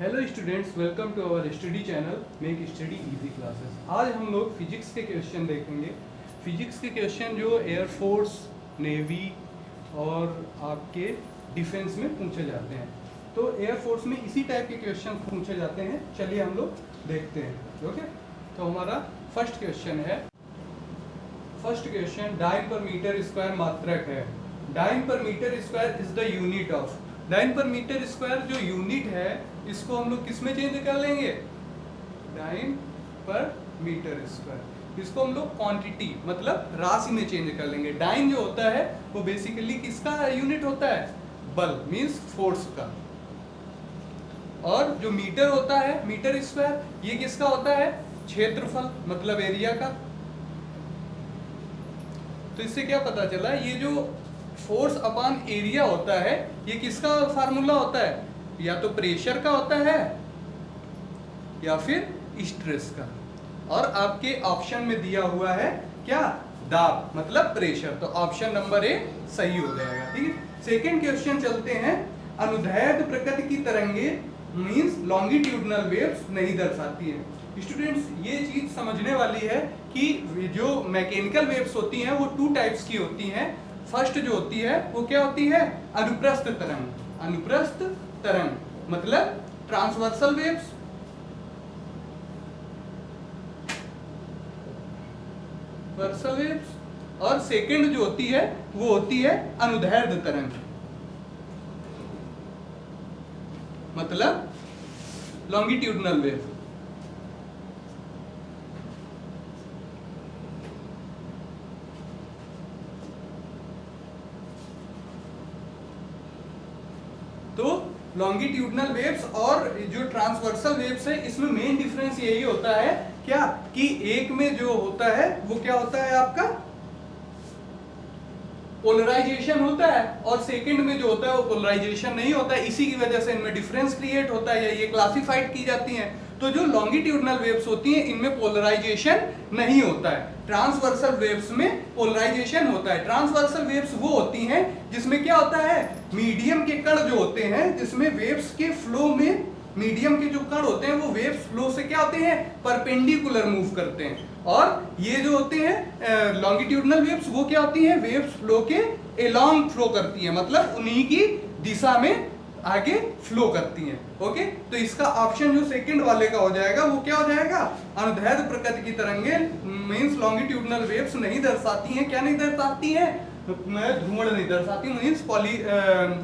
Hello students, welcome to our study channel make study easy classes. आज हम लोग physics के क्वेश्चन देखेंगे। फिजिक्स के क्वेश्चन जो एयरफोर्स, नेवी और आपके डिफेंस में पूछे जाते हैं। तो एयरफोर्स में इसी टाइप के क्वेश्चन पूछे जाते हैं। चलिए हम लोग देखते हैं। ओके, तो हमारा फर्स्ट क्वेश्चन है। First question, dyne per metre square मात्रक है। Dyne per metre square is the unit of. Dyne per metre square जो यूनिट है, इसको हम लोग किस में चेंज कर लेंगे? Dine per metre square. इसको हम लोग क्वांटिटी मतलब राशि में चेंज कर लेंगे। डाइन जो होता है वो बेसिकली किसका यूनिट होता है? बल मींस फोर्स का। और जो मीटर होता है, मीटर स्क्वायर, ये किसका होता है? क्षेत्रफल मतलब एरिया का। तो इससे क्या पता चला, ये जो फोर्स अपॉन एरिया होता है, ये किसका फार्मूला होता है? या तो प्रेशर का होता है या फिर स्ट्रेस का। और आपके ऑप्शन में दिया हुआ है क्या? दाब मतलब प्रेशर। तो ऑप्शन नंबर ए सही हो जाएगा। ठीक है, सेकेंड क्वेश्चन चलते हैं। अनुदैर्ध्य प्रकृति की तरंगे मींस लॉन्गिट्यूडनल वेव्स नहीं दर्शाती है। स्टूडेंट्स, ये चीज समझने वाली है कि जो मैकेनिकल वेव्स होती हैं वो टू टाइप्स की होती हैं। फर्स्ट जो होती है वो क्या होती है? अनुप्रस्थ तरंग। अनुप्रस्थ तरंग मतलब ट्रांसवर्सल वेव्स, वर्सल वेव्स। और सेकंड जो होती है वो होती है अनुदैर्ध्य तरंग मतलब लॉन्गिट्यूडनल वेव। तो लॉन्गिट्यूडनल वेव्स और जो ट्रांसवर्सल वेव्स है, इसमें मेन डिफरेंस यही होता है क्या कि एक में जो होता है वो क्या होता है आपका? पोलराइजेशन होता है, और सेकंड में जो होता है वो पोलराइजेशन नहीं होता है। इसी की वजह से इनमें डिफरेंस क्रिएट होता है या ये क्लासिफाइड की जाती हैं। तो जो लॉन्गिट्यूडनल वेव्स होती हैं इनमें पोलराइजेशन नहीं होता है। ट्रांसवर्सल वेव्स में पोलराइजेशन होता है। ट्रांसवर्सल वेव्स वो होती हैं जिसमें क्या होता है? मीडियम के कण जो होते हैं, जिसमें वेव्स के फ्लो में मीडियम के जो कण होते हैं वो वेव्स फ्लो से क्या होते हैं? परपेंडिकुलर मूव करते हैं। और ये जो होते हैं लॉन्गिट्यूडनल वेव्स, वो क्या होती हैं? वेव्स फ्लो के एलोंग फ्लो करती हैं, मतलब उन्हीं की दिशा में आगे फ्लो करती हैं। ओके, तो इसका ऑप्शन जो सेकंड वाले का हो जाएगा वो क्या हो जाएगा? अनुदैर्ध्य प्रकृति की तरंगे मींस लॉन्गिट्यूडनल वेव्स नहीं दर्शाती हैं। क्या नहीं दर्शाती हैं? ध्रुवण नहीं दर्शाती, मींस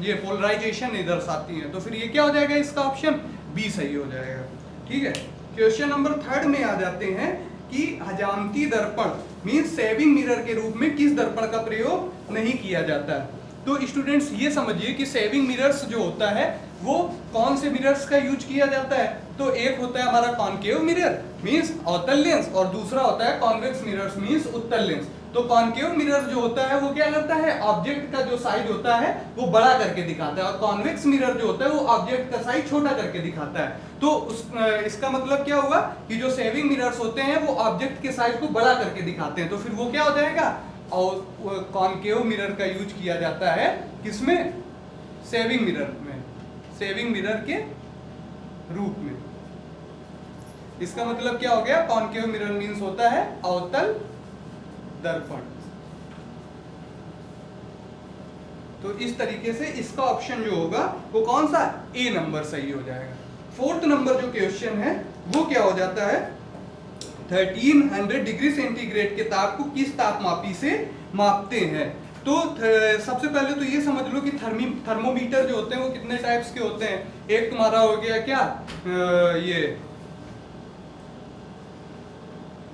ये पोलराइजेशन नहीं दर्शाती हैं। तो फिर ये क्या हो जाएगा? इसका ऑप्शन बी सही हो जाएगा। ठीक है, क्वेश्चन नंबर थर्ड में आ जाते हैं कि हजामती दर्पण मींस सेविंग मिरर के रूप में किस दर्पण का प्रयोग नहीं किया जाता है? तो स्टूडेंट्स, ये समझिए कि सेविंग मिरर्स जो होता है वो कौन से मिरर्स का यूज किया जाता है? तो एक होता है हमारा कॉनकेव मिरर मींस अवतल लेंस, और दूसरा होता है कॉन्वेक्स मिरर्स मींस उत्तल लेंस। तो कॉनकेव मिरर जो होता है वो क्या करता है? ऑब्जेक्ट का जो साइड होता है वो बड़ा करके दिखाता है, और कॉन्वेक्स मिरर जो होता है वो ऑब्जेक्ट का साइड छोटा करके दिखाता है। तो इसका मतलब क्या हुआ कि जो सेविंग मिरर्स होते हैं वो ऑब्जेक्ट के साइड को बड़ा करके दिखाते हैं। तो फिर वो क्या हो जाएगा? और कॉनकेव मिरर का यूज किया जाता है किसमें? सेविंग मिरर में, सेविंग मिरर के रूप में। इसका मतलब क्या हो गया? कॉनकेव मिरर मींस होता है अवतल दर्पण। तो इस तरीके से इसका ऑप्शन जो होगा वो कौन सा? ए नंबर सही हो जाएगा। फोर्थ नंबर जो क्वेश्चन है वो क्या हो जाता है? 1300 डिग्री सेंटीग्रेड के ताप को किस तापमापी से मापते हैं? तो सबसे पहले तो ये समझ लो कि थर्मोमीटर जो होते हैं वो कितने टाइप्स के होते हैं। एक तुम्हारा हो गया क्या? ये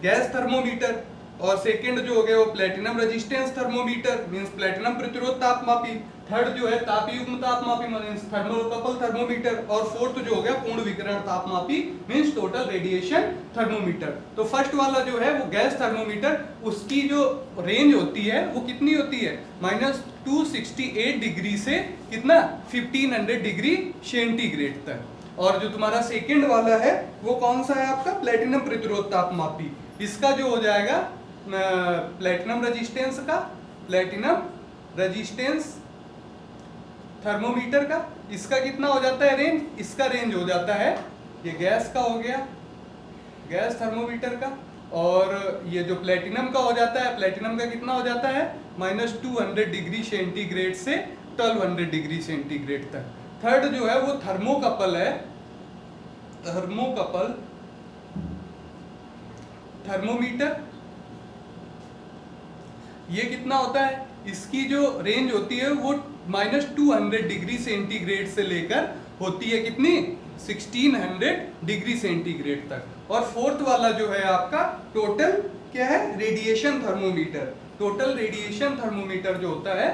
गैस थर्मोमीटर, और सेकंड जो हो गया वो platinum resistance thermometer means platinum प्रतिरोध तापमापी। थर्ड जो है तापयुग्म तापमापी मींस थर्मोकपल थर्मोमीटर। और फोर्थ जो हो गया पूर्ण विकिरण तापमापी मींस टोटल रेडिएशन थर्मोमीटर। तो फर्स्ट वाला जो है वो गैस थर्मोमीटर, उसकी जो रेंज होती है वो कितनी होती है? -268 डिग्री से कितना? 1500 डिग्री सेंटीग्रेड तक। और जो तुम्हारा सेकंड वाला है वो कौन सा है आपका? प्लेटिनम प्रतिरोध तापमापी। इसका जो हो जाएगा प्लेटिनम रेजिस्टेंस का, प्लेटिनम रेजिस्टेंस थर्मोमीटर का, इसका कितना हो जाता है रेंज, इसका रेंज हो जाता है, ये गैस का हो गया, गैस थर्मोमीटर का, और ये जो प्लेटिनम का हो जाता है, प्लेटिनम का कितना हो जाता है -200 डिग्री सेंटीग्रेड से 1200 डिग्री सेंटीग्रेड तक। थर्ड जो है वो थर्मोकपल है, थर्मोकपल थर्मोमीटर, ये कितना होता है, इसकी जो रेंज होती है वो -200 डिग्री सेंटीग्रेड से लेकर होती है कितनी 1600 डिग्री सेंटीग्रेड तक। और फोर्थ वाला जो है आपका टोटल क्या है, radiation thermometer. Total radiation thermometer जो होता है,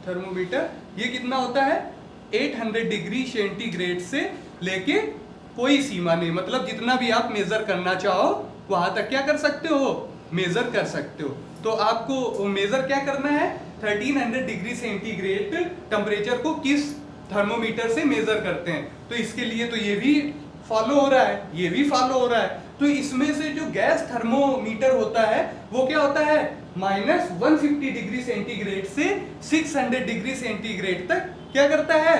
थर्मोमीटर, ये कितना होता है 800 डिग्री सेंटीग्रेड से लेके कोई सीमा नहीं, मतलब जितना भी आप मेजर करना चाहो वहां तक क्या कर सकते हो, मेजर कर सकते हो। तो आपको मेजर क्या करना है, 1300 डिग्री सेंटीग्रेड टेम्परेचर को किस थर्मोमीटर से मेजर करते हैं, तो इसके लिए तो ये भी फॉलो हो रहा है, ये भी फॉलो हो रहा है। तो इसमें से जो गैस थर्मोमीटर होता है वो क्या होता है -150 डिग्री सेंटीग्रेड से 600 डिग्री सेंटीग्रेड तक क्या करता है,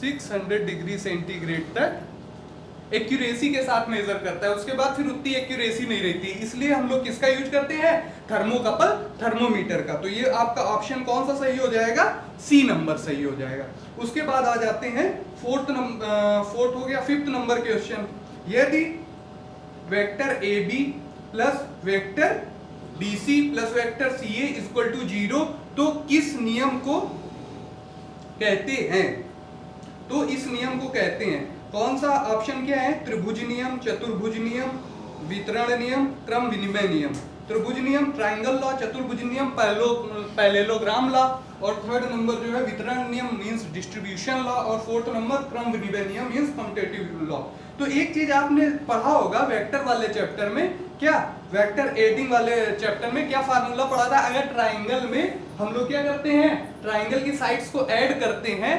600 डिग्री सेंटीग्रेड तक एक्यूरेसी के साथ मेजर करता है। उसके बाद फिर उतनी एक्यूरेसी नहीं रहती, इसलिए हम लोग किसका यूज करते हैं, थर्मोकपल थर्मोमीटर का। तो ये आपका ऑप्शन कौन सा सही हो जाएगा, सी नंबर सही हो जाएगा। उसके बाद आ जाते हैं फोर्थ हो गया, फिफ्थ नंबर क्वेश्चन, यदि vector A B plus vector B C plus vector C A equal to 0 तो किस नियम को कहते हैं, तो इस नियम को कहते हैं, कौन सा ऑप्शन क्या है, त्रिभुज नियम, चतुर्भुज नियम, वितरण नियम, क्रम विनिमय नियम। त्रिभुज नियम ट्राइंगल लॉ, चतुर्भुज नियम पैरेललोग्राम लॉ, और थर्ड नंबर जो है वितरण नियम मींस डिस्ट्रीब्यूशन लॉ, और फोर्थ नंबर क्रम विनिमय नियम मींस कम्यूटेटिव लॉ। तो एक चीज आपने पढ़ा होगा वेक्टर वाले चैप्टर में, क्या वेक्टर एडिंग वाले चैप्टर में क्या फार्मूला पढ़ा था, अगर ट्राइंगल में हम लोग क्या करते हैं, ट्राइंगल की साइड्स को ऐड करते हैं,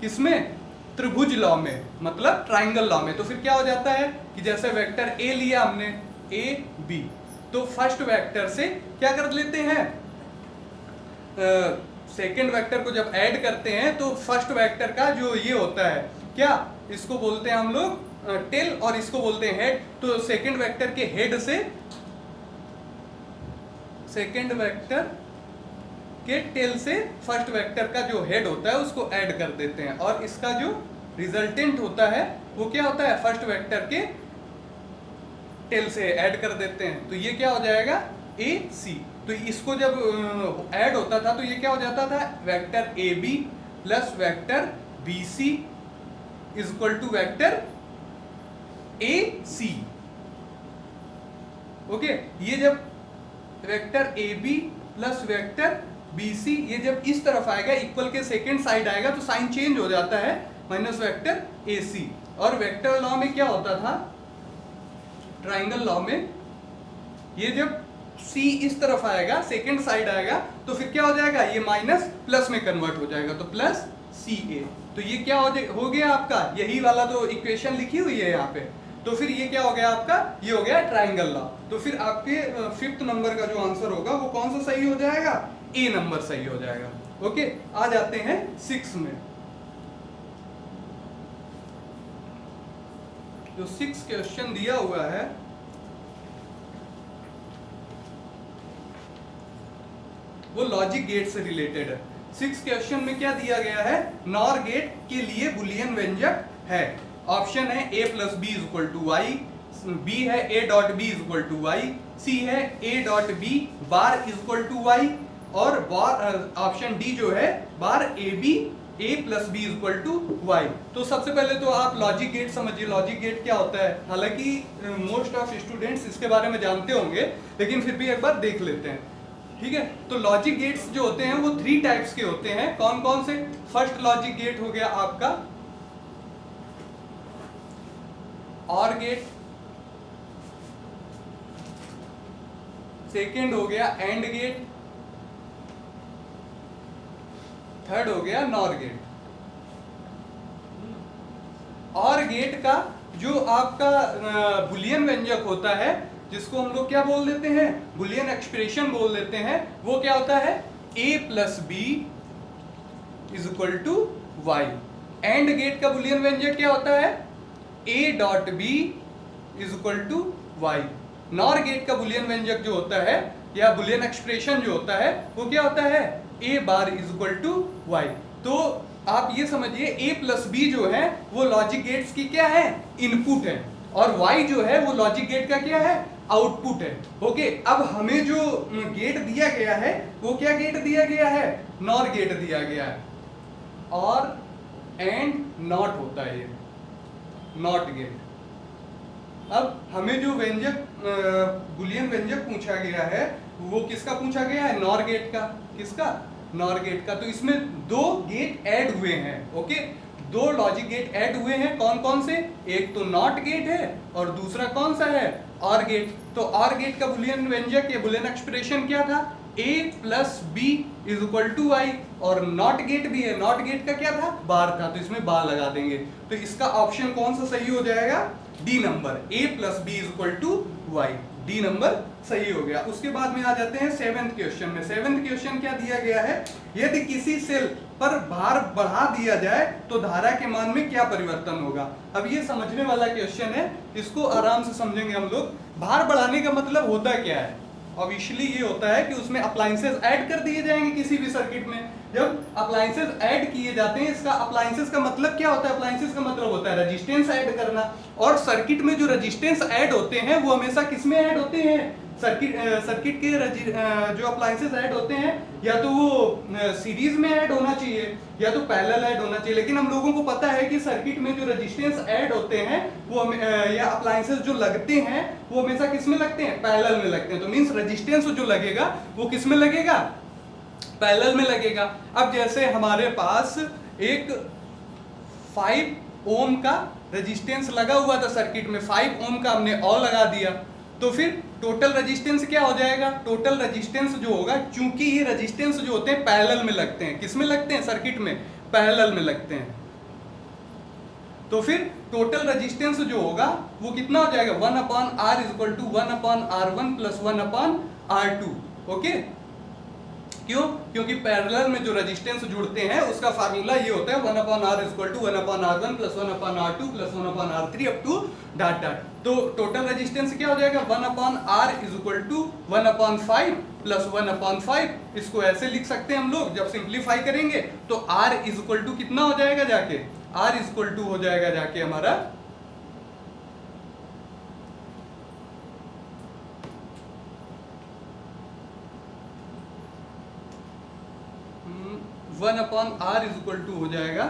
किसमें, त्रिभुज लॉ में, मतलब ट्राइंगल लॉ में। तो फिर क्या हो जाता है कि जैसे वेक्टर ए लिया हमने, ए बी, तो फर्स्ट वेक्टर से क्या कर लेते हैं, सेकंड वेक्टर को जब ऐड करते हैं तो फर्स्ट वेक्टर का जो ये होता है, क्या इसको बोलते हैं हम लोग टेल, और इसको बोलते हैं हेड। तो सेकंड वेक्टर के हेड से सेकंड वेक्टर के टेल से फर्स्ट वेक्टर का जो हेड होता है उसको ऐड कर देते हैं, और इसका जो रिजल्टेंट होता है वो क्या होता है, फर्स्ट वेक्टर के टेल से ऐड कर देते हैं। तो ये क्या हो जाएगा, ए सी। तो इसको जब ऐड होता था तो ये क्या हो जाता था, vector A B plus vector B C is equal to vector A C. Okay, ये जब vector A B plus vector B C ये जब इस तरफ आएगा, इक्वल के सेकेंड साइड आएगा, तो साइन चेंज हो जाता है, माइनस वेक्टर ए सी। और वेक्टर लॉ में क्या होता था, ट्राइंगल लॉ में, ये जब C इस तरफ आएगा, सेकेंड साइड आएगा, तो फिर क्या हो जाएगा, ये माइनस प्लस में कन्वर्ट हो जाएगा, तो प्लस सी ए। तो ये क्या हो गया आपका, यही वाला तो इक्वेशन लिखी हुई है यहाँ पे। तो फिर ये क्या हो गया आपका, ये हो गया ट्राइंगल लॉ। तो फिर आपके फिफ्थ नंबर का जो आंसर होगा वो कौन सा सही हो जाएगा, ए नंबर सही हो जाएगा। ओके, आ जाते हैं 6 में। जो 6 क्वेश्चन दिया हुआ है वो लॉजिक गेट से रिलेटेड है। 6 क्वेश्चन में क्या दिया गया है, नॉर गेट के लिए बुलियन व्यंजक है। ऑप्शन है a plus B is equal to Y, B है a dot B is equal to Y, C है a dot B bar is equal to Y, और ऑप्शन डी जो है bar A B a plus B is equal to Y. तो सबसे पहले तो आप लॉजिक गेट समझिए, लॉजिक गेट क्या होता है। हालांकि मोस्ट ऑफ स्टूडेंट्स इसके बारे में जानते होंगे, लेकिन फिर भी एक बार देख लेते हैं, ठीक है। तो लॉजिक गेट्स जो होते हैं वो 3 टाइप्स के होते हैं। कौन कौन से, फर्स्ट लॉजिक गेट हो गया आपका और गेट, सेकेंड हो गया एंड गेट, थर्ड हो गया नॉर गेट। और गेट का जो आपका बुलियन व्यंजक होता है, जिसको हम लोग क्या बोल देते हैं, बुलियन एक्सप्रेशन बोल देते हैं, वो क्या होता है, a plus B is equal to Y. And gate का बुलियन व्यंजक क्या होता है, a dot B is equal to Y. NOR gate का बुलियन व्यंजक जो होता है या बुलियन एक्सप्रेशन जो होता है वो क्या होता है, a bar is equal to Y. तो आप ये समझिए a प्लस बी जो है वो लॉजिक गेट्स की क्या है, इनपुट है, और y जो है वो लॉजिक गेट का क्या है, आउटपुट है। ओके, अब हमें जो गेट दिया गया है वो क्या गेट दिया गया है, नॉर गेट दिया गया है, और एंड नॉट होता है ये, नॉट गेट। अब हमें जो व्यंजक बुलियन व्यंजक पूछा गया है वो किसका पूछा गया है, नॉर गेट का। किसका, नॉर गेट का। तो इसमें दो गेट ऐड हुए हैं। ओके, दो लॉजिक गेट ऐड हुए हैं, कौन कौन से, एक तो नॉट गेट है और दूसरा कौन सा है, और गेट। तो और गेट का बुलियन व्यंजक या बुलियन एक्सप्रेशन क्या था, a plus B is equal to Y, और नॉट गेट भी है, नॉट गेट का क्या था, बार था, तो इसमें बार लगा देंगे। तो इसका ऑप्शन कौन सा सही हो जाएगा, D number, a plus B is equal to Y, D number सही हो गया। उसके बाद में आ जाते हैं सेवेंथ क्वेश्चन में। सेवेंथ क्वेश्चन क्या दिया गया है, यदि किसी सेल पर भार बढ़ा दिया जाए तो धारा के मान में क्या परिवर्तन होगा। अब ये समझने वाला क्वेश्चन है, इसको आराम से समझेंगे हम लोग। भार बढ़ाने का मतलब होता क्या है, ऑब्वियसली ये होता है कि उसमें अप्लायंसेस ऐड कर दिए जाएंगे किसी भी सर्किट में। जब अप्लायंसेस ऐड किए जाते हैं, इसका अप्लायंसेस का मतलब क्या होता है, अप्लायंसेस का मतलब होता है रेजिस्टेंस ऐड करना। और सर्किट में जो रेजिस्टेंस ऐड होते हैं वो हमेशा किसमें ऐड होते हैं, सर्किट के जो अप्लायंसेस ऐड होते हैं या तो वो सीरीज में ऐड होना चाहिए या तो पैरेलल ऐड होना चाहिए। लेकिन हम लोगों को पता है कि सर्किट में जो रेजिस्टेंस ऐड होते हैं वो या अप्लायंसेस जो लगते हैं वो हमेशा किस में लगते हैं, पैरेलल में लगते हैं। तो मींस रेजिस्टेंस जो लगेगा वो किस में लगेगा, पैरेलल में लगेगा। अब जैसे हमारे पास एक 5 ओम का रेजिस्टेंस लगा हुआ था सर्किट में, 5 ओम का हमने और लगा दिया, तो फिर टोटल रेजिस्टेंस क्या हो जाएगा, टोटल रेजिस्टेंस जो होगा, चूंकि ये रेजिस्टेंस जो होते हैं पैरेलल में लगते हैं, किस में लगते हैं, सर्किट में पैरेलल में लगते हैं, तो फिर टोटल रेजिस्टेंस जो होगा वो कितना हो जाएगा, 1/R is equal to 1/R1 plus 1/R2। Okay, क्यों, क्योंकि पैरेलल में जो रेजिस्टेंस जुड़ते हैं उसका फार्मूला ये होता है 1/R is equal to 1/R1 plus 1/R2 plus 1/R3 up to dot dot. तो टोटल रेजिस्टेंस क्या हो जाएगा, 1/R is equal to 1/5 plus 1/5। इसको ऐसे लिख सकते हैं हम लोग, जब सिंप्लीफाई करेंगे तो R इज इक्वल टू कितना हो जाएगा जाके, R इज इक्वल टू हो जाएगा जाके हमारा 1/R इज इक्वल टू हो जाएगा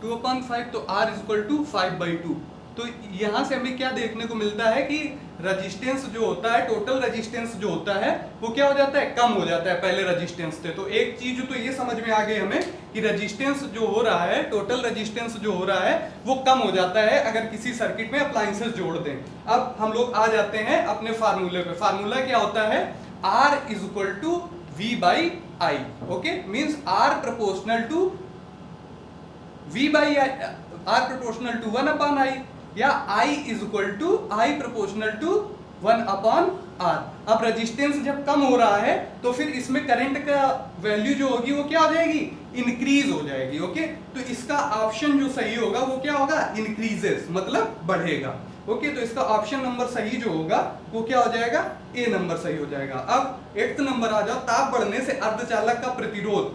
2/5, तो R इज इक्वल टू 5/2। तो यहां से हमें क्या देखने को मिलता है कि रेजिस्टेंस जो होता है, टोटल रेजिस्टेंस जो होता है वो क्या हो जाता है, कम हो जाता है पहले रेजिस्टेंस से। तो एक चीज तो ये समझ में आ गई हमें कि रेजिस्टेंस जो हो रहा है, टोटल रेजिस्टेंस जो हो रहा है वो कम हो जाता है अगर किसी सर्किट में अप्लायंसेस जोड़ दें। अब हम लोग आ जाते हैं अपने फार्मूले पे। फार्मूला क्या होता है, R is equal to V/I। Okay, means R proportional to V/I, R proportional to 1/I, या I is equal to I proportional to 1/R। अब रेजिस्टेंस जब कम हो रहा है तो फिर इसमें करंट का वैल्यू जो होगी वो क्या हो जाएगी, इंक्रीज हो जाएगी। ओके, तो इसका ऑप्शन जो सही होगा वो क्या होगा, इंक्रीजेस, मतलब बढ़ेगा। ओके, तो इसका ऑप्शन नंबर सही जो होगा वो क्या हो जाएगा, ए नंबर सही हो जाएगा। अब 8th नंबर आ जाओ, ताप बढ़ने से अर्धचालक का प्रतिरोध।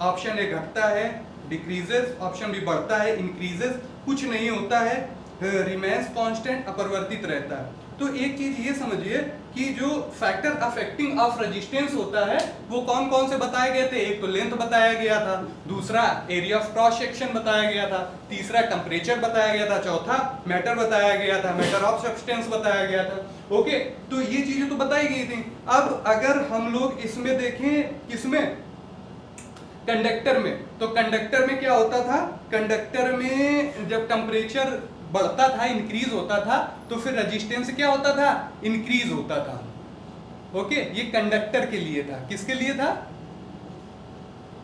ऑप्शन ए घटता है, डिक्रीजेस, ऑप्शन बी बढ़ता है, इंक्रीजेस, कुछ नहीं होता है, रिमेन्स कांस्टेंट, अपरिवर्तित रहता है। तो एक चीज ये समझिए कि जो फैक्टर अफेक्टिंग ऑफ रेजिस्टेंस होता है वो कौन कौन से बताए गए थे, एक तो लेंथ बताया गया था, दूसरा एरिया ऑफ क्रॉस सेक्शन बताया गया था, तीसरा टेम्परेचर बताया गया था, चौथा मैटर बताया गया था, मैटर ऑफ सब्सटेंस बताया गया था। ओके, तो ये चीजें तो बताई गई थी। अब अगर हम लोग इसमें देखें, किसमें, कंडक्टर में, तो कंडक्टर में क्या होता था, कंडक्टर में जब टेम्परेचर बढ़ता था, इंक्रीज होता था, तो फिर रेजिस्टेंस क्या होता था, इंक्रीज होता था। ओके, ये कंडक्टर के लिए था, किसके लिए था,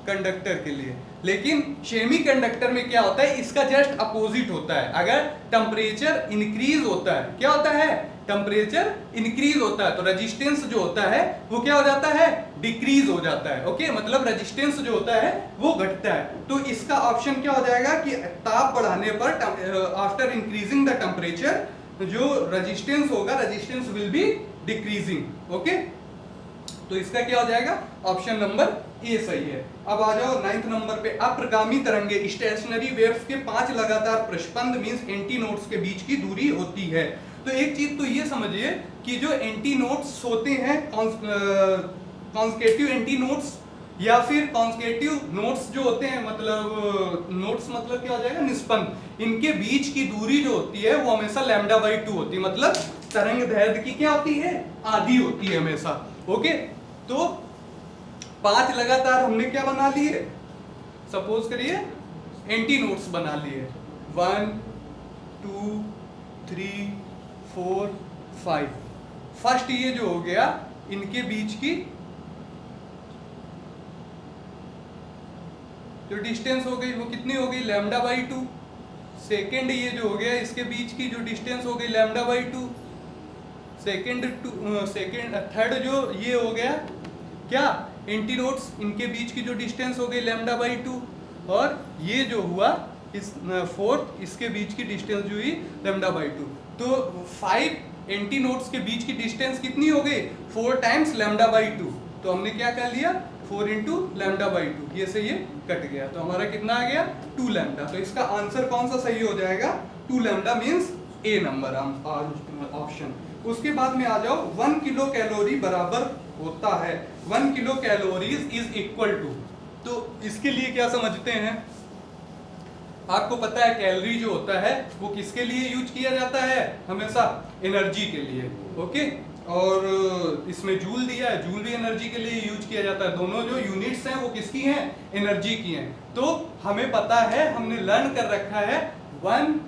कंडक्टर के लिए। लेकिन सेमी कंडक्टर में क्या होता है, इसका जस्ट अपोजिट होता है। अगर टेम्परेचर इंक्रीज होता है, क्या होता है, टेम्परेचर इंक्रीज होता है तो रेजिस्टेंस जो होता है वो क्या हो जाता है, डिक्रीज हो जाता है। ओके, मतलब रेजिस्टेंस जो होता है वो घटता है। तो इसका ऑप्शन क्या हो जाएगा कि ताप बढ़ाने पर आफ्टर इंक्रीजिंग द टेम्परेचर जो रेजिस्टेंस होगा, resistance will be decreasing. Okay, तो इसका क्या हो जाएगा, ऑप्शन नंबर ए सही है। अब आ जाओ 9th नंबर पे। अप्रगामी तरंगे स्टेशनरी वेव्स के 5 लगातार प्रस्पंद मींस एंटी नोड्स के बीच की दूरी होती है। तो एक चीज तो ये समझिए कि जो एंटी नोड्स होते हैं, कॉन्सेक्यूटिव एंटी नोड्स या फिर कॉन्सेक्यूटिव नोड्स जो होते हैं, मतलब नोड्स मतलब क्या हो जाएगा, निष्पंद, इनके बीच की दूरी जो होती है वो हमेशा λ/2 होती है। मतलब तरंग दैर्घ्य की क्या होती है, आधी होती है हमेशा। ओके, तो 5 लगातार हमने क्या बना लिए, सपोज करिए एंटी नोड्स बना लिए, 1 2 3 4 5। फर्स्ट ये जो हो गया, इनके बीच की जो डिस्टेंस हो गई वो कितनी हो गई, λ/2। सेकेंड ये जो हो गया, इसके बीच की जो डिस्टेंस हो गई λ/2। थर्ड जो ये हो गया क्या, एंटी नोड्स, इनके बीच की जो डिस्टेंस हो गई λ/2। और ये जो हुआ इस फोर्थ, इसके बीच की डिस्टेंस जो हुई λ/2। तो 5 एंटी नोड्स के बीच की डिस्टेंस कितनी हो गई, 4 टाइम्स λ/2। तो हमने क्या कर लिया, 4 इंटू λ/2, ये से ये कट गया, तो हमारा कितना आ गया, 2 लैम्डा। तो इसका आंसर कौन सा सही हो जाएगा, 2 लैम्डा मीन्स ए नंबर ऑप्शन। उसके बाद में आ जाओ, 1 किलो कैलोरी बराबर होता है 1 kilocalories is equal to. तो इसके लिए क्या समझते हैं, आपको पता है कैलोरी जो होता है वो किसके लिए यूज किया जाता है, हमेशा एनर्जी के लिए। ओके, और इसमें जूल दिया है, जूल भी एनर्जी के लिए यूज किया जाता है। दोनों जो यूनिट्स हैं वो किसकी हैं, एनर्जी की हैं। तो हमें पता है, हमने लर्न कर रखा है 1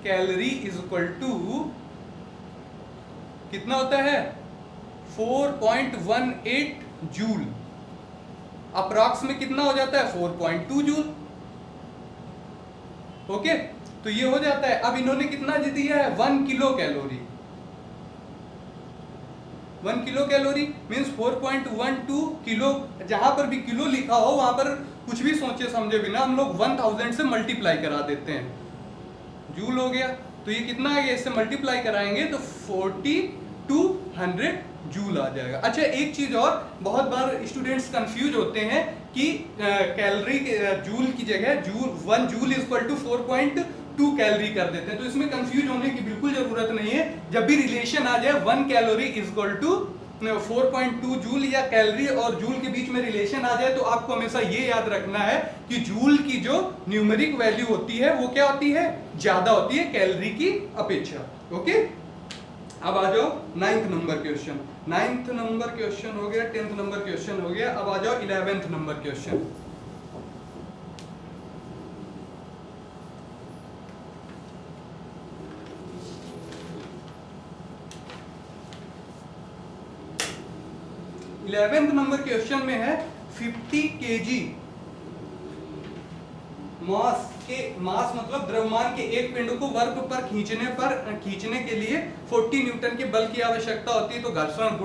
कैलोरी इज इक्वल टू कितना होता है, 4.18 जूल। अप्रॉक्स में कितना हो जाता है, 4.2 जूल। ओके, तो ये हो जाता है। अब इन्होंने कितना दिया है, 1 kilo calorie. 1 kilo calorie means 4.12 kilo. जहां पर भी किलो लिखा हो वहां पर कुछ भी सोचे समझे बिना हम लोग 1000 से मल्टीप्लाई करा देते हैं, जूल हो गया। तो ये कितना आ गया, इससे मल्टीप्लाई कराएंगे तो 4200 जूल आ जाएगा। अच्छा, एक चीज और, बहुत बार स्टूडेंट्स कंफ्यूज होते हैं कि कैलोरी जूल की जगह 1 joule is equal to 4.2 calorie कर देते हैं। तो इसमें कंफ्यूज होने की बिल्कुल जरूरत नहीं है। जब भी रिलेशन आ जाए 1 calorie is equal to 4.2 joule या कैलोरी और जूल के बीच में रिलेशन आ जाए, तो आपको हमेशा ये याद रखना है कि जूल की जो न्यूमेरिक वैल्यू होती है वो क्या होती है, ज्यादा होती है कैलोरी की अपेक्षा। ओके, अब आ जाओ 9th number question. 9th number question हो गया, 10th नंबर क्वेश्चन हो गया। अब आ जाओ 11th number question. Eleventh number question में है 50 kg मास मतलब द्रव्यमान के एक पिंड को वर्ग पर खींचने के लिए 40 न्यूटन के बल की आवश्यकता होती है। तो घर्षण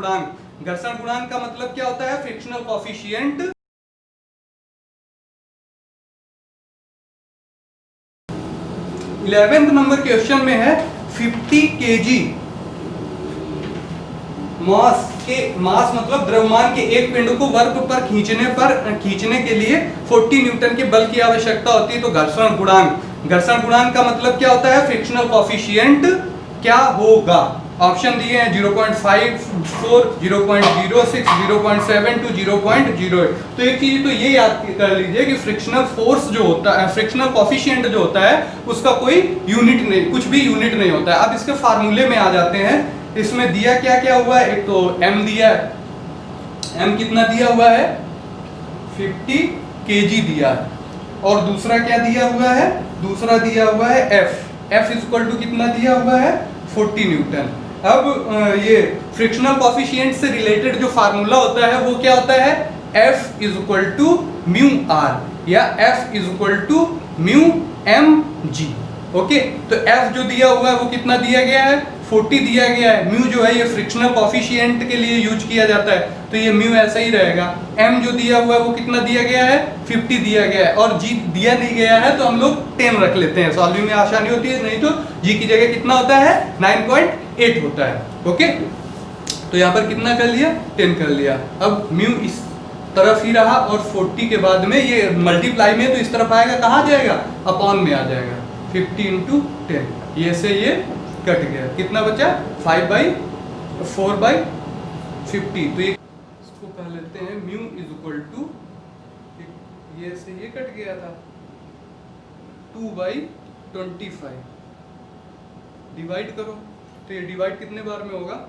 गुणांक का मतलब क्या होता है, frictional coefficient. 11th number question में है 50 kg मास मतलब द्रव्यमान के एक पिंड को वर्ग पर खींचने के लिए 40 न्यूटन के बल की आवश्यकता होती है। तो घर्षण गुणांक का मतलब क्या होता है, फ्रिक्शनल कोएफिशिएंट क्या होगा। ऑप्शन दिए हैं 0.54, 0.06, 0.7 to 0.08। तो एक चीज तो ये याद कर लीजिए कि फ्रिक्शनल फोर्स जो होता है, फ्रिक्शनल कोएफिशिएंट जो होता है उसका कोई यूनिट नहीं, कुछ भी यूनिट नहीं होता है। अब इसके फार्मूले में आ जाते हैं। इसमें दिया क्या हुआ है, एक तो m दिया है, m कितना दिया हुआ है, 50 kg दिया है। और दूसरा क्या दिया हुआ है, दूसरा दिया हुआ है f इज इक्वल टू कितना दिया हुआ है, 40 न्यूटन। अब ये फ्रिक्शनल कोएफिशिएंट से रिलेटेड जो फार्मूला होता है वो क्या होता है, F is equal to mu R या F is equal to mu mg। Okay, तो F जो दिया हुआ है वो कितना दिया गया है, 40 दिया गया है। म्यू जो है ये फ्रिक्शनल कॉफिशिएंट के लिए यूज किया जाता है, तो ये म्यू ऐसा ही रहेगा। m जो दिया हुआ है वो कितना दिया गया है, 50 दिया गया है, और g दिया नहीं गया है तो हम लोग 10 रख लेते हैं, सॉल्विंग में आसानी होती है। नहीं तो g की जगह कितना होता है, 9.8 होता है। ओके, तो यहाँ पर कितना कर लिया, 10 कर लिया। अब म्यू इस तरफ ही रहा और 40 के बाद में ये मल्टीप्लाई में तो इस तरफ आएगा, कहाँ जाएगा, अपॉन में आ जाएगा। 50 इंटू 10, ये से ये कट गया, कितना बचा, 5/4/50। तो ये इसको कह लेते हैं म्यू इज इक्वल टू, ये से ये कट गया था, 2/25। डिवाइड करो, तो ये डिवाइड कितने बार में होगा,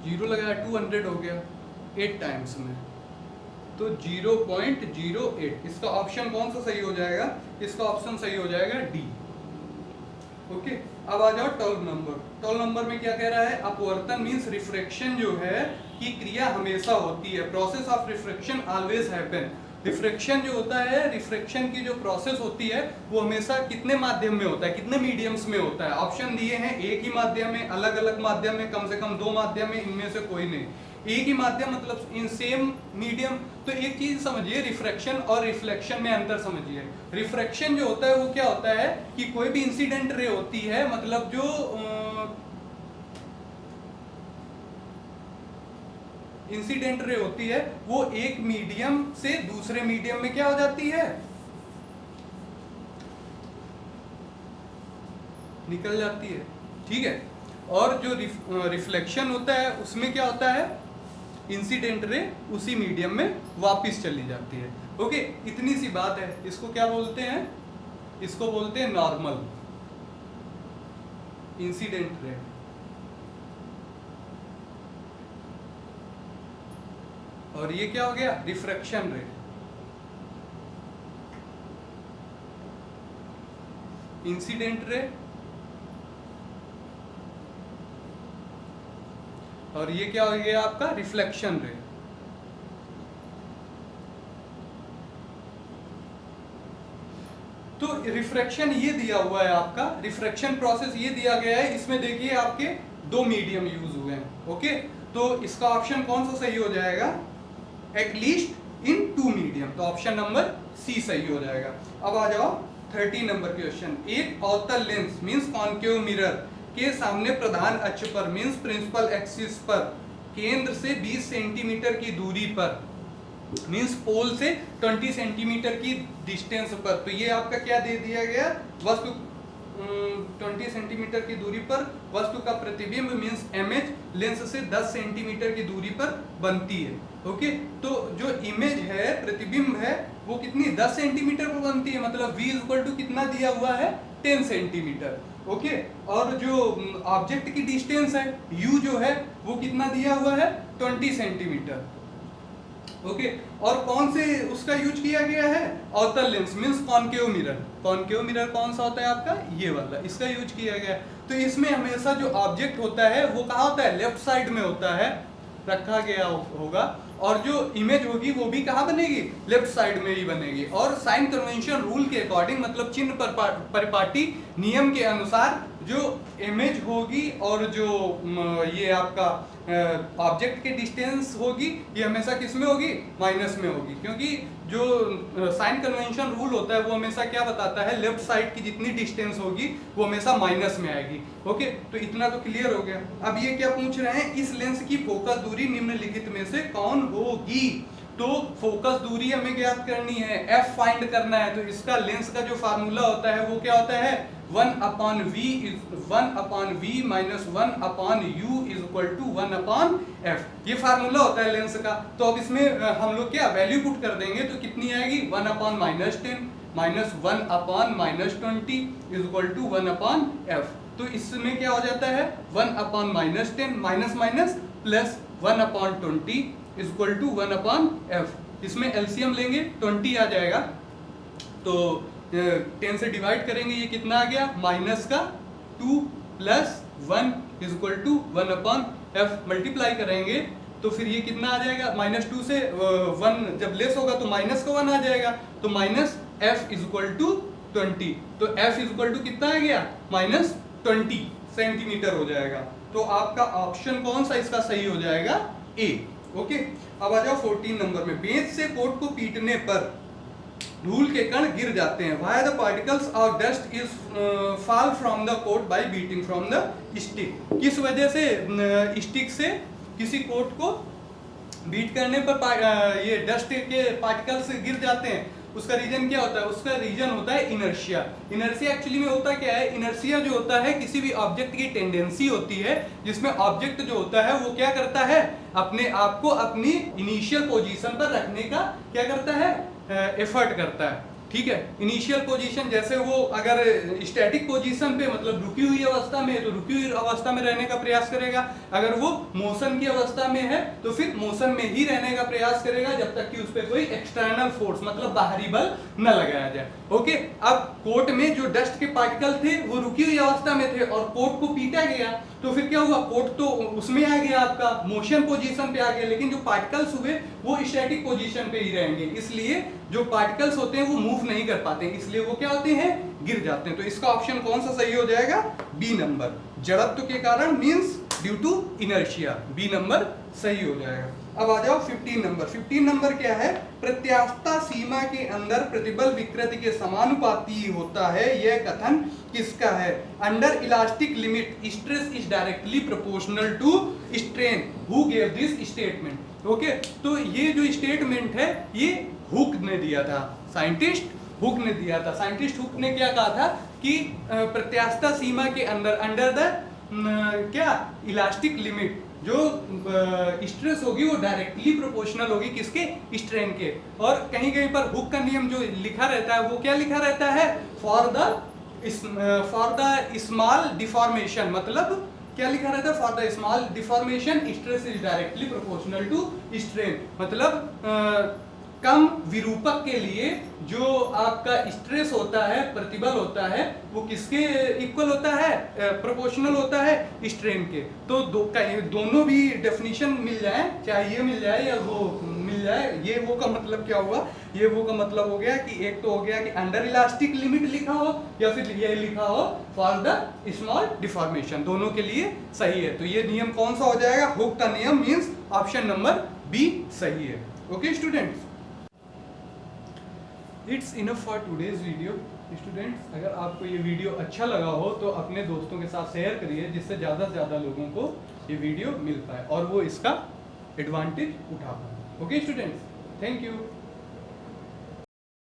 0 लगाया, 200 हो गया 8 टाइम्स में, तो 0.08। इसका ऑप्शन कौन सा सही हो जाएगा, इसका ऑप्शन सही हो जाएगा डी। ओके, अब आ जाओ 12 नंबर। 12 नंबर में क्या कह रहा है, अपवर्तन मींस रिफ्रैक्शन जो है की क्रिया हमेशा होती है, process of refraction always happen. Refraction जो होता है, रिफ्रैक्शन की जो प्रोसेस होती है वो हमेशा कितने माध्यम में होता है, कितने मीडियम्स में होता है। ऑप्शन दिए हैं एक ही माध्यम में, अलग अलग माध्यम में, कम से कम 2 माध्यम में, इनमें से कोई नहीं। एक ही माध्यम मतलब इन सेम मीडियम। तो एक चीज समझिए, रिफ्रैक्शन और रिफ्लेक्शन में अंतर समझिए। रिफ्रैक्शन जो होता है वो क्या होता है कि कोई भी इंसिडेंट रे होती है, मतलब जो इंसिडेंट रे होती है वो एक मीडियम से दूसरे मीडियम में क्या हो जाती है, निकल जाती है, ठीक है। और जो रिफ्लेक्शन होता है उसमें क्या होता है, इंसिडेंट रे उसी मीडियम में वापस चली जाती है। ओके, इतनी सी बात है। इसको क्या बोलते हैं, इसको बोलते हैं नॉर्मल इंसिडेंट रे, और ये क्या हो गया, रिफ्रैक्शन रे। इंसिडेंट रे और ये क्या हो गया आपका, रिफ्लेक्शन रे। तो रिफ्रैक्शन ये दिया हुआ है आपका, रिफ्रैक्शन प्रोसेस ये दिया गया है। इसमें देखिए आपके 2 मीडियम यूज हुए हैं। ओके, तो इसका ऑप्शन कौन सा सही हो जाएगा, एटलीस्ट इन 2 मीडियम, तो ऑप्शन नंबर सी सही हो जाएगा। अब आ जाओ 13 नंबर क्वेश्चन। एक अवतल लेंस मींस कॉन्केव मिरर के सामने प्रधान अक्ष पर मींस प्रिंसिपल एक्सिस पर केंद्र से 20 सेंटीमीटर की दूरी पर मींस पोल से 20 सेंटीमीटर की डिस्टेंस पर, तो ये आपका क्या दे दिया गया, वस्तु 20 सेंटीमीटर की दूरी पर वस्तु का प्रतिबिंब मींस इमेज लेंस से 10 सेंटीमीटर की दूरी पर बनती है। ओके, तो जो इमेज है, प्रतिबिंब है, वो कितनी 10 सेंटीमीटर पर बनती है, मतलब v इक्वल टू कितना दिया हुआ है, 10 सेंटीमीटर। ओके, और जो ऑब्जेक्ट की डिस्टेंस है u जो है वो कितना दिया हुआ है, 20 सेंटीमीटर। ओके, और कौन से उसका यूज किया गया है, अवतल lens means concave mirror. Concave mirror कौन सा होता है आपका, ये वाला, इसका यूज किया गया है। तो इसमें हमेशा जो ऑब्जेक्ट होता है वो कहाँ होता है, लेफ्ट साइड में होता है, रखा गया होगा, और जो इमेज होगी वो भी कहाँ बनेगी, लेफ्ट साइड में ही बनेगी। और साइन कन्वेंशन रूल के अकॉर्डिंग, मतलब चिन्ह परिपाटी नियम के अनुसार जो इमेज होगी और जो ये आपका ऑब्जेक्ट के डिस्टेंस होगी, ये हमेशा किस में होगी, माइनस में होगी, क्योंकि जो साइन कन्वेंशन रूल होता है वो हमेशा क्या बताता है, लेफ्ट साइड की जितनी डिस्टेंस होगी वो हमेशा माइनस में आएगी। ओके, तो इतना तो क्लियर हो गया। अब ये क्या पूछ रहे हैं, इस लेंस की फोकस दूरी निम्नलिखित में से कौन होगी। तो फोकस दूरी हमें ज्ञात करनी है, f फाइंड करना है। तो इसका लेंस का जो फार्मूला होता है वो क्या होता है, 1/v minus 1/u is equal to 1/f। ये फार्मूला होता है लेंस का। तो अब इसमें हम लोग क्या वैल्यू पुट कर देंगे, तो कितनी आएगी, 1/-10 minus 1/-20 is equal to 1/f। तो इसमें क्या हो जाता है, 1/-10 minus minus plus 1/20 is equal to 1/f। इसमें एलसीएम लेंगे 20 आ जाएगा, तो 10 से डिवाइड करेंगे, ये कितना आ गया, माइनस का 2 plus 1 is equal to 1/f। Multiply करेंगे तो फिर ये कितना आ जाएगा, -2 से 1 जब लेस होगा तो माइनस का 1 आ जाएगा, तो minus f is equal to 20, तो f इज इक्वल टू कितना आ गया, -20 सेंटीमीटर हो जाएगा। तो आपका ऑप्शन कौन सा इसका सही हो जाएगा, ए। ओके, अब आ जाओ 14 नंबर में। बेंच से कोट को पीटने पर धूल के कण गिर जाते हैं। Why the particles of dust is fall from the coat by beating from the stick? किस वजह से स्टिक से किसी कोट को बीट करने पर ये डस्ट के पार्टिकल्स गिर जाते हैं? उसका रीजन क्या होता है? उसका रीजन होता है इनर्शिया। इनर्शिया एक्चुअली में होता क्या है? इनर्शिया जो होता है किसी भी ऑब्जेक्ट की टेंडेंसी होती है जिसमें ऑब्जेक्ट जो होता है वो क्या करता है, अपने आप को अपनी इनिशियल पोजीशन पर रखने का क्या करता है, एफर्ट करता है। ठीक है, इनिशियल पोजीशन जैसे वो अगर स्टैटिक पोजीशन पे मतलब रुकी हुई अवस्था में है तो रुकी हुई अवस्था में रहने का प्रयास करेगा, अगर वो मोशन की अवस्था में है तो फिर मोशन में ही रहने का प्रयास करेगा जब तक कि उस पर कोई एक्सटर्नल फोर्स मतलब बाहरी बल न लगाया जाए। ओके, अब कोट में जो डस्ट के पार्टिकल थे वो रुकी हुई अवस्था में थे और कोट को पीटा गया तो फिर क्या हुआ, कोट तो उसमें आ गया, आपका मोशन पोजीशन पे आ गया, लेकिन जो पार्टिकल्स हुए वो स्टैटिक पोजीशन पे ही रहेंगे, इसलिए जो पार्टिकल्स होते हैं वो मूव नहीं कर पाते, इसलिए वो क्या होते हैं, गिर जाते हैं। तो इसका ऑप्शन कौन सा सही हो जाएगा, बी नंबर, जड़त्व के कारण means due to inertia, B number सही हो जाएगा। अब आ जाओ 15 नंबर। 15 नंबर क्या है, प्रत्यास्था सीमा के अंदर प्रतिबल विकृति के समानुपाती होता है, यह कथन किसका है? Under elastic limit stress is directly proportional to strain, who gave this statement? Okay, तो ये जो स्टेटमेंट है ये हुक ने दिया था, साइंटिस्ट हुक ने दिया था। साइंटिस्ट हुक ने क्या कहा था कि प्रत्यास्था सीमा के अंदर, अंडर द क्या इलास्टिक लिमिट, जो स्ट्रेस होगी वो डायरेक्टली प्रोपोर्शनल होगी किसके, स्ट्रेन के। और कहीं कहीं पर हुक का नियम जो लिखा रहता है वो क्या लिखा रहता है, फॉर द स्मॉल डिफॉर्मेशन, मतलब क्या लिखा रहता है, for the small deformation stress is directly proportional to strain, मतलब कम विरूपक के लिए जो आपका स्ट्रेस होता है, प्रतिबल होता है, वो किसके इक्वल होता है, प्रोपोर्शनल होता है स्ट्रेन के। तो दोनों भी डेफिनेशन मिल जाए, चाहे ये मिल जाए या वो मिल जाए, ये वो का मतलब क्या हुआ, ये वो का मतलब हो गया कि एक तो हो गया कि अंडर इलास्टिक लिमिट लिखा हो या फिर ये लिखा हो फॉर द स्मॉल डिफॉर्मेशन, दोनों के लिए सही है। तो ये नियम कौन सा हो जाएगा, हुक का नियम, मींस ऑप्शन नंबर बी सही है। Okay students, it's enough for today's video. Students, अगर आपको ये वीडियो अच्छा लगा हो तो अपने दोस्तों के साथ शेयर करिए जिससे ज़्यादा से ज़्यादा लोगों को ये वीडियो मिल पाए और वो इसका एडवांटेज उठा पाए। Okay students, thank you.